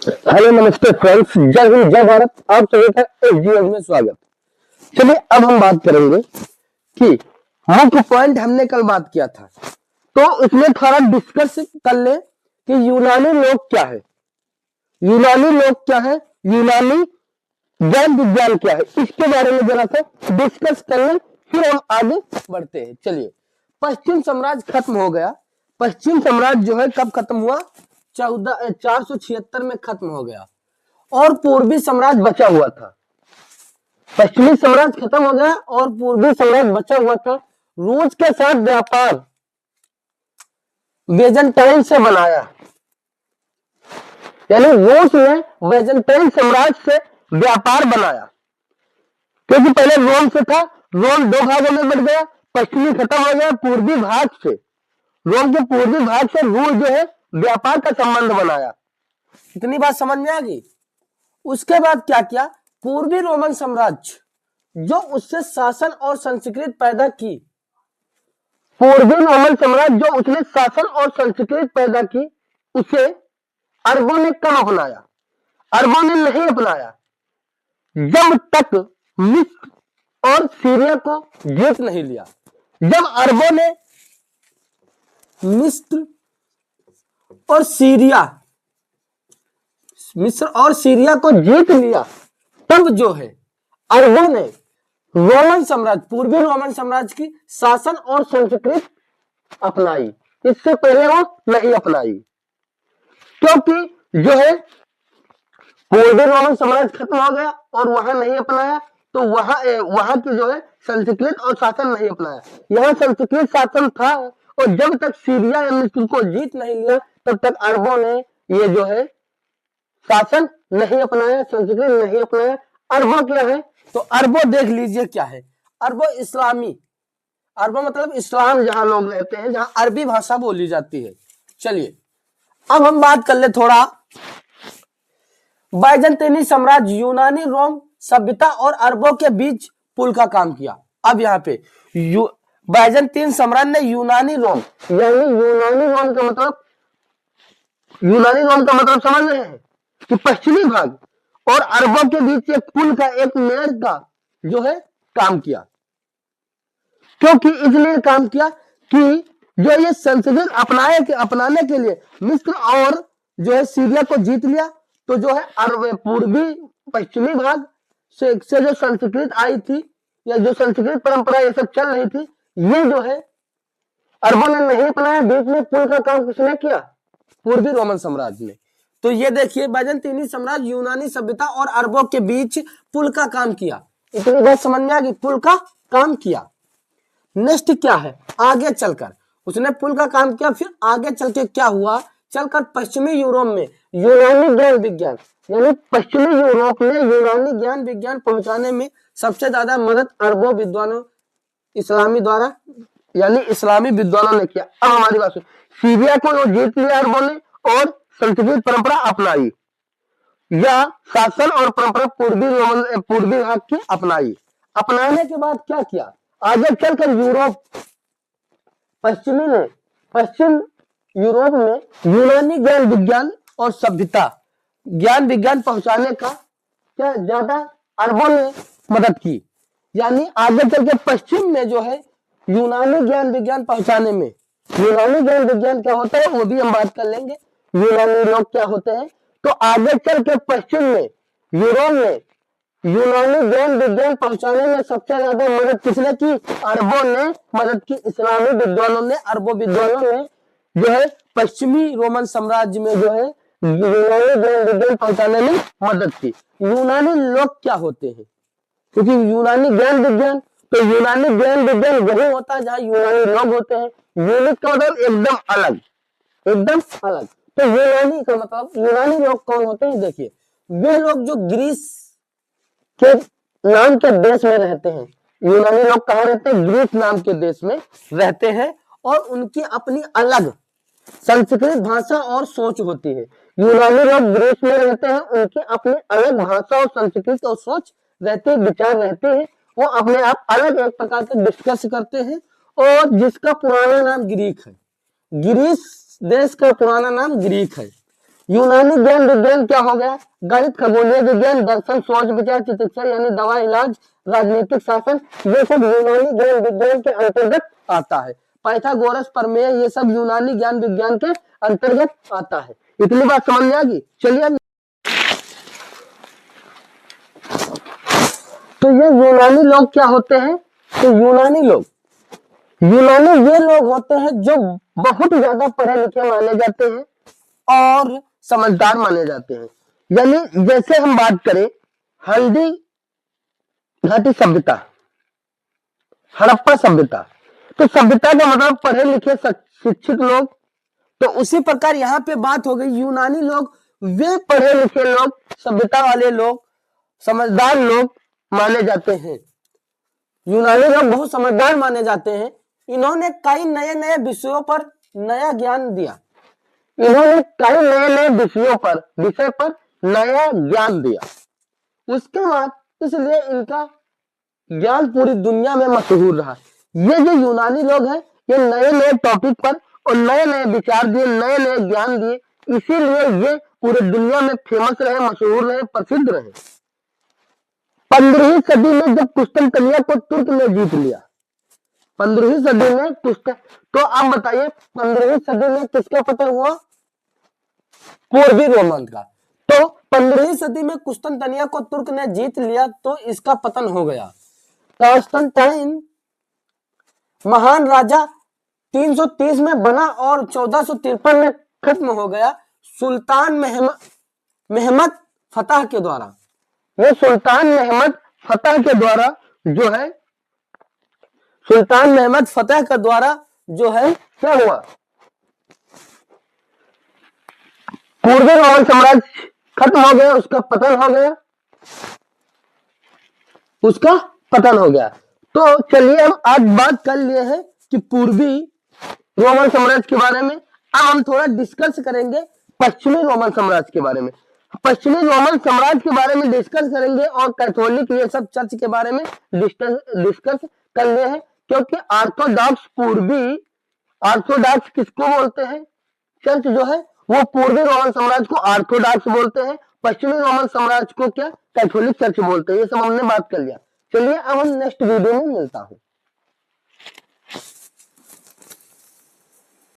Hello नमस्ते friends, जय हिंद जय भारत। आप सभी का एसजीएस में स्वागत। चलिए अब हम बात करेंगे कि मुख्य पॉइंट हमने कल बात किया था, तो उसमें थोड़ा डिस्कस कर ले कि यूनानी लोग क्या है, यूनानी लोग क्या है, यूनानी ज्ञान विज्ञान क्या है, इसके बारे में जरा सा डिस्कस कर ले, फिर हम आगे बढ़ते हैं। चलिए, पश्चिम साम्राज्य खत्म हो गया। पश्चिम साम्राज्य जो है कब खत्म हुआ? 476 में खत्म हो गया और पूर्वी साम्राज्य बचा हुआ था। पश्चिमी साम्राज्य खत्म हो गया और पूर्वी साम्राज्य बचा हुआ था। रूस के साथ व्यापार बेजेंटाइन से बनाया, यानी रूस ने बेजेंटाइन साम्राज्य से व्यापार बनाया, क्योंकि पहले रोम से था। रोम दो भागों में बढ़ गया, पश्चिमी खत्म हो गया। पूर्वी भाग से, रोम के पूर्वी भाग से रूस जो है व्यापार का संबंध बनाया। इतनी बात समझ में आ गई। उसके बाद क्या किया? पूर्वी रोमन साम्राज्य जो उससे शासन और संस्कृति पैदा की, पूर्वी रोमन साम्राज्य जो उसने शासन और संस्कृति पैदा की, उसे अरबों ने कम अपनाया। अरबों ने नहीं अपनाया जब तक मिस्र और सीरिया को जीत नहीं लिया। जब अरबों ने मिस्र और सीरिया को जीत लिया, तब जो है अरबों ने रोमन साम्राज्य, पूर्वी रोमन साम्राज्य की शासन और संस्कृति अपनाई। इससे पहले वो नहीं अपनाई, क्योंकि जो है पूर्वी रोमन साम्राज्य खत्म हो गया और वहां नहीं अपनाया, तो वहां की जो है संस्कृत और शासन नहीं अपनाया। यहाँ संस्कृत शासन था और जब तक सीरिया या मिस्र को जीत नहीं लिया, तब तक अरबों ने ये जो है शासन नहीं अपनाया, संस्कृत नहीं अपनाया। अरबों क्या है? तो अरबों देख लीजिए क्या है। अरबों इस्लामी, अरबों मतलब इस्लाम जहां लोग रहते हैं, जहां अरबी भाषा बोली जाती है। चलिए अब हम बात कर ले थोड़ा बाइजेंटाइनी साम्राज्य, यूनानी रोम सभ्यता और अरबों के बीच पुल का काम किया। अब यहाँ पे बाइजेंटाइन साम्राज्य ने यूनानी रोम, यानी यूनानी रोम का मतलब समझ रहे हैं कि पश्चिमी भाग और अरबों के बीच एक पुल का, एक मेड़ का जो है काम किया। क्योंकि इसलिए काम किया कि जो ये संस्कृत अपनाने के लिए मिस्र और जो है सीरिया को जीत लिया, तो जो है अरब पूर्वी पश्चिमी भाग से जो संस्कृत आई थी, या जो संस्कृत परंपरा ये सब चल रही थी, ये जो है अरबों ने नहीं अपनाया। बीच में पुल का काम किसने किया? पूर्वी रोमन साम्राज्य ने। तो ये देखिए, बाइजेंटाइनी साम्राज्य यूनानी सभ्यता और अरबों के बीच पुल का काम किया। इतनी बात समझ में आ गई, पुल का काम किया। नेक्स्ट क्या है? आगे चलकर उसने पुल का काम किया, फिर आगे चल के क्या हुआ? चलकर पश्चिमी यूरोप में यूनानी ज्ञान विज्ञान, यानी पश्चिमी यूरोप में यूनानी ज्ञान विज्ञान पहुंचाने में सबसे ज्यादा मदद अरबों विद्वानों, इस्लामी द्वारा, यानी इस्लामी विद्वानों ने किया। अब हमारी बात सुन, सीरिया को जीत लिया अरबों ने और संस्कृत परंपरा अपनाई, या शासन और परंपरा पूर्वी भाग की अपनाई। अपनाने के बाद क्या किया? आगे चलकर यूरोप, पश्चिम यूरोप में यूनानी ज्ञान विज्ञान और सभ्यता, ज्ञान विज्ञान पहुंचाने का क्या ज्यादा अरबों ने मदद की। यानी आगे चल के पश्चिम में जो है यूनानी ज्ञान विज्ञान पहुंचाने में, यूनानी ज्ञान विज्ञान क्या होता है वो भी हम बात कर लेंगे, यूनानी लोग क्या होते हैं। तो आगे चल के पश्चिम में, यूरोप में यूनानी ज्ञान विज्ञान पहुंचाने में सबसे ज्यादा मदद किसने की? अरबों ने मदद की। इस्लामी विद्वानों ने, अरबों विद्वानों ने जो है पश्चिमी रोमन साम्राज्य में जो है यूनानी ज्ञान विज्ञान पहुंचाने में मदद की। यूनानी लोग क्या होते हैं? क्योंकि यूनानी ज्ञान विज्ञान, तो यूनानी ज्ञान विज्ञान वही होता है जहाँ यूनानी लोग होते हैं। यूनिक का मतलब एकदम अलग, एकदम अलग। तो यूनानी का मतलब, यूनानी लोग कौन होते हैं? देखिए, वे लोग जो ग्रीस के नाम के देश में रहते हैं। यूनानी लोग कहाँ रहते हैं? ग्रीस नाम के देश में रहते हैं और उनकी अपनी अलग संस्कृत भाषा और सोच होती है। यूनानी लोग ग्रीस में रहते हैं, उनकी अपनी अलग भाषा और संस्कृत और सोच रहती है, विचार रहते हैं। वो अपने आप अलग एक प्रकार से डिस्कस करते हैं, और जिसका पुराना नाम ग्रीक है। ग्रीस देश का पुराना नाम ग्रीक है। यूनानी ज्ञान विज्ञान क्या हो गया? गणित, खगोलीय विज्ञान, दर्शन, सोच विचार, चिकित्सा यानी दवा इलाज, राजनीतिक शासन, ये सब यूनानी ज्ञान विज्ञान के अंतर्गत आता है। पाइथागोरस प्रमेय ये सब यूनानी ज्ञान विज्ञान के अंतर्गत आता है। इतनी बात समझ में आ गई? चलिए आगे। तो ये यूनानी लोग क्या होते हैं? तो यूनानी ये लोग होते हैं जो बहुत ज्यादा पढ़े लिखे माने जाते हैं और समझदार माने जाते हैं। यानी जैसे हम बात करें हल्दी घाटी सभ्यता, हड़प्पा सभ्यता, तो सभ्यता का मतलब पढ़े लिखे शिक्षित लोग। तो उसी प्रकार यहाँ पे बात हो गई यूनानी लोग, वे पढ़े लिखे लोग, सभ्यता वाले लोग, समझदार लोग माने जाते हैं। यूनानी लोग बहुत समझदार माने जाते हैं। इन्होंने कई नए नए विषयों पर नया ज्ञान दिया। इन्होंने कई नए नए विषय पर नया ज्ञान दिया। उसके बाद इसलिए इनका ज्ञान पूरी दुनिया में मशहूर रहा। ये जो यूनानी लोग हैं ये नए नए टॉपिक पर और नए नए विचार दिए, नए नए ज्ञान दिए, इसीलिए ये पूरे दुनिया में फेमस रहे, मशहूर रहे, प्रसिद्ध रहे। 15वीं सदी में जब कुस्तुनतनिया को तुर्क ने जीत लिया, 15वीं सदी में तो आप बताइए 15वीं सदी में किसका पतन हुआ? पूर्वी रोमन का। तो 15वीं सदी में कुस्तुनतनिया को तुर्क ने जीत लिया तो इसका पतन हो गया। कॉन्स्टेंटाइन महान राजा 330 में बना और 1453 में खत्म हो गया सुल्तान महमद फतह के द्वारा। ये सुल्तान महमद फतह के द्वारा जो है, सुल्तान महमद फतह के द्वारा जो है क्या हुआ? पूर्वी रोमन साम्राज्य खत्म हो गया, उसका पतन हो गया, उसका पतन हो गया। तो चलिए हम आज बात कर लिए हैं कि पूर्वी रोमन साम्राज्य के बारे में। अब हम थोड़ा डिस्कस करेंगे पश्चिमी रोमन साम्राज्य के बारे में। पश्चिमी रोमन साम्राज्य के बारे में डिस्कस करेंगे और कैथोलिक ये सब चर्च के बारे में डिस्कस कर लिए हैं, क्योंकि ऑर्थोडॉक्स किसको बोलते हैं? चर्च जो है वो पूर्वी रोमन साम्राज्य को ऑर्थोडॉक्स बोलते हैं, पश्चिमी रोमन साम्राज्य को क्या? कैथोलिक चर्च बोलते हैं। ये सब हमने बात कर लिया। चलिए अब हम नेक्स्ट वीडियो में मिलता हूँ।